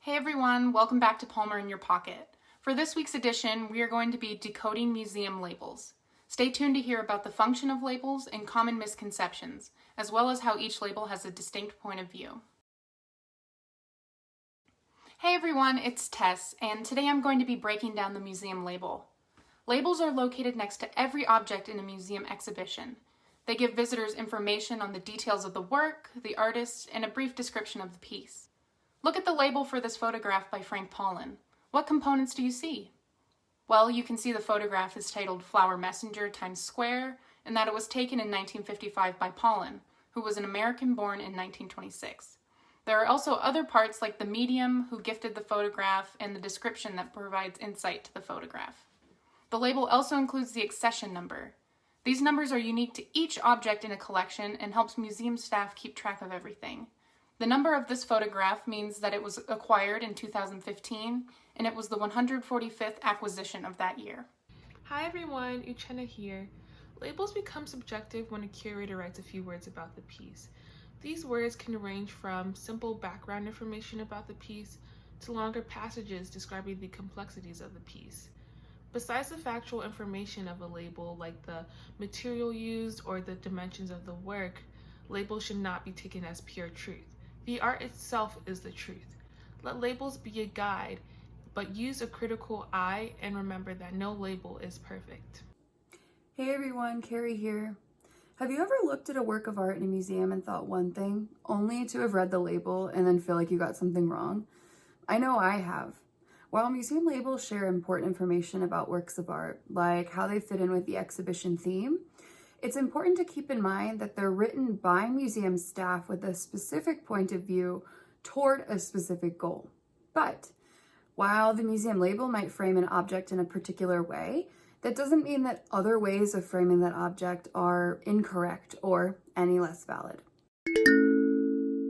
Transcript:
Hey everyone, welcome back to Palmer in Your Pocket. For this week's edition, we are going to be decoding museum labels. Stay tuned to hear about the function of labels and common misconceptions, as well as how each label has a distinct point of view. Hey everyone, it's Tess, and today I'm going to be breaking down the museum label. Labels are located next to every object in a museum exhibition. They give visitors information on the details of the work, the artist, and a brief description of the piece. Look at the label for this photograph by Frank Paulin. What components do you see? Well, you can see the photograph is titled Flower Messenger, Times Square, and that it was taken in 1955 by Paulin, who was an American born in 1926. There are also other parts like the medium, who gifted the photograph, and the description that provides insight to the photograph. The label also includes the accession number. These numbers are unique to each object in a collection and helps museum staff keep track of everything. The number of this photograph means that it was acquired in 2015, and it was the 145th acquisition of that year. Hi everyone, Uchenna here. Labels become subjective when a curator writes a few words about the piece. These words can range from simple background information about the piece to longer passages describing the complexities of the piece. Besides the factual information of a label, like the material used or the dimensions of the work, labels should not be taken as pure truth. The art itself is the truth. Let labels be a guide, but use a critical eye and remember that no label is perfect. Hey everyone, Carrie here. Have you ever looked at a work of art in a museum and thought one thing, only to have read the label and then feel like you got something wrong? I know I have. While museum labels share important information about works of art, like how they fit in with the exhibition theme, it's important to keep in mind that they're written by museum staff with a specific point of view toward a specific goal. But while the museum label might frame an object in a particular way, that doesn't mean that other ways of framing that object are incorrect or any less valid.